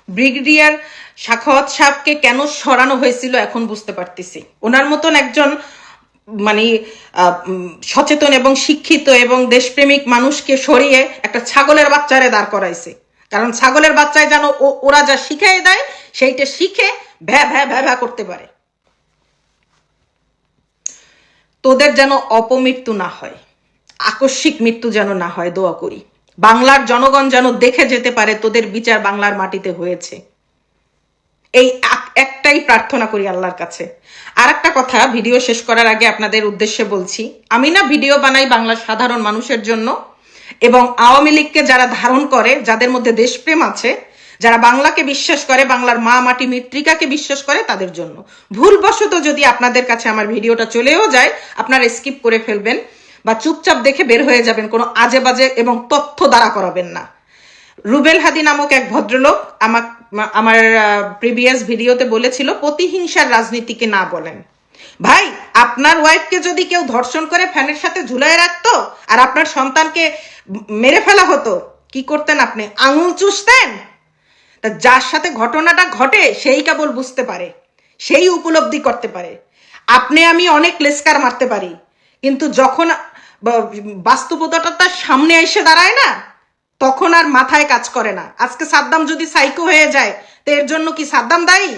Brigadier Sakhawat সাহেবকে কেন সরানো হয়েছিল এখন বুঝতে পারতেছি। ওনার মতন একজন মানে সচেতন এবং শিক্ষিত এবং দেশপ্রেমিক মানুষকে সরিয়ে একটা ছাগলের বাচ্চারে দাঁড় করাইছে। কারণ ছাগলের বাচ্চায় যেন ওরা যা শিখাই দেয় সেইটা শিখে ভ্যা ভ্যা ভ্যা ভ্যা করতে পারে। তোদের যেন অপমৃত্যু না হয়, আকস্মিক মৃত্যু যেন না হয়, দোয়া করি। বাংলার জনগণ যেন দেখে যেতে পারে তোদের বিচার বাংলার মাটিতে হয়েছে, এই একটাই প্রার্থনা করি আল্লাহর কাছে। আর একটা কথা ভিডিও শেষ করার আগে আপনাদের উদ্দেশ্যে বলছি, আমি না ভিডিও বানাই বাংলার সাধারণ মানুষের জন্য এবং আওয়ামী লীগকে যারা ধারণ করে, যাদের মধ্যে দেশপ্রেম আছে, যারা বাংলাকে বিশ্বাস করে, বাংলার মা মাটি মৃত্তিকাকে বিশ্বাস করে, তাদের জন্য। ভুলবশত যদি আপনাদের কাছে আমার ভিডিওটা চলেও যায়, আপনারা স্কিপ করে ফেলবেন বা চুপচাপ দেখে বের হয়ে যাবেন, কোনো আজে বাজে এবং তথ্য দ্বারা করাবেন না। রুবেল হাদি নামক এক ভদ্রলোক আমার প্রিভিয়াস ভিডিওতে বলেছিল প্রতিহিংসার রাজনীতিকে না বলেন। ভাই, আপনার ওয়াইফকে যদি কেউ ধর্ষণ করে ফ্যানের সাথে ঝুলায় রাখতো আর আপনার সন্তানকে মেরে ফেলা হতো, কি করতেন আপনি? আঙুল চুষতেন? তা যার সাথে ঘটনাটা ঘটে সেই কেবল বুঝতে পারে, সেই উপলব্ধি করতে পারে। আপনি আমি অনেক লেস্কার মারতে পারি, কিন্তু যখন বাস্তবতাটা তার সামনে এসে দাঁড়ায় না, তখন আর মাথায় কাজ করে না। আজকে সাদ্দাম যদি সাইকো হয়ে যায়, তো এর জন্য কি সাদ্দাম দায়ী?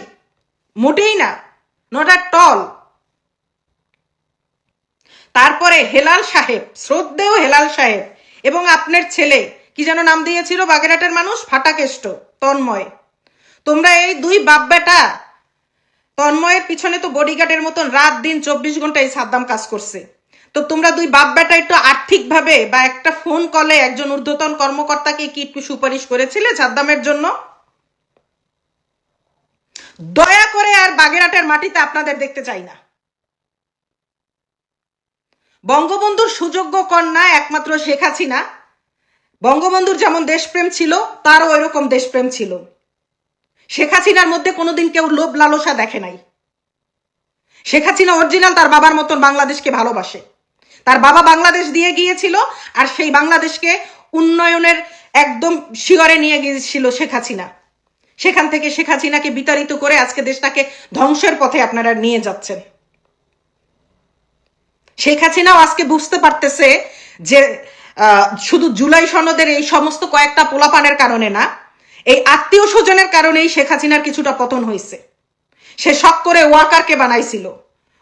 মোটেই না, নট অ্যাট অল। তারপরে হেলাল সাহেব, শ্রদ্ধেয় হেলাল সাহেব এবং আপনার ছেলে, কি যেন নাম দিয়েছিল বাগেরহাটের মানুষ, ফাটাকেষ্ট, তন্ময়। তোমরা এই দুই বাপ বেটা, তন্ময়ের পিছনে তো বডিগার্ডের মতন রাত দিন 24 ঘন্টা এই সাদ্দাম কাজ করছে। তো তোমরা দুই বাপ বেটা একটু আর্থিকভাবে বা একটা ফোন কলে একজন ঊর্ধ্বতন কর্মকর্তাকে কি একটু সুপারিশ করেছিলে সাদ্দামের জন্য? দয়া করে আর বাগেরহাটের মাটিতে আপনাদের দেখতে চাই না। বঙ্গবন্ধুর সুযোগ্য কন্যা একমাত্র শেখ হাসিনা। বঙ্গবন্ধুর যেমন দেশপ্রেম ছিল, তারও এরকম দেশপ্রেম ছিল। শেখ হাসিনার মধ্যে কোনোদিন কেউ লোভ লালসা দেখে নাই। শেখ হাসিনা অরিজিনাল তার বাবার মতন বাংলাদেশকে ভালোবাসে। তার বাবা বাংলাদেশ দিয়ে গিয়েছিল, আর সেই বাংলাদেশকে উন্নয়নের একদম শিগরে নিয়ে গিয়েছিল শেখ হাসিনা। সেখান থেকে শেখ হাসিনাকে বিতাড়িত করে আজকে দেশটাকে ধ্বংসের পথে আপনারা নিয়ে যাচ্ছেন। শেখ হাসিনাও আজকে বুঝতে পারতেছে যে শুধু জুলাই সনদের এই সমস্ত কয়েকটা পোলাপানের কারণে না, এই আত্মীয় স্বজনের কারণেই শেখ হাসিনার কিছুটা পতন হয়েছে। সে শখ করে ওয়াকারকে বানাইছিল।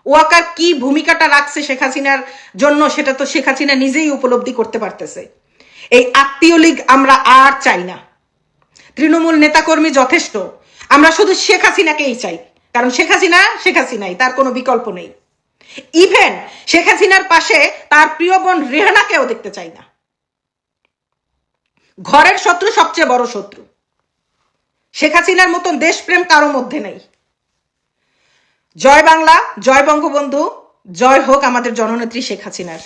ওয়াকার কি ভূমিকাটা রাখছে শেখ হাসিনার জন্য, সেটা তো শেখ হাসিনা নিজেই উপলব্ধি করতে পারতেছে। এই আত্মীয় লীগ আমরা আর চাই না। তৃণমূল নেতাকর্মী যথেষ্ট, আমরা শুধু শেখ হাসিনাকেই চাই। কারণ শেখ হাসিনাই, তার কোনো বিকল্প নেই। ইভেন শেখ হাসিনার পাশে তার প্রিয় বোন রেহানাকেও দেখতে চাই না। ঘরের শত্রু সবচেয়ে বড় শত্রু। শেখ হাসিনার মতন দেশপ্রেম কারো মধ্যে নেই। জয় বাংলা, জয় বঙ্গবন্ধু, জয় হোক আমাদের জননেত্রী শেখ হাসিনার।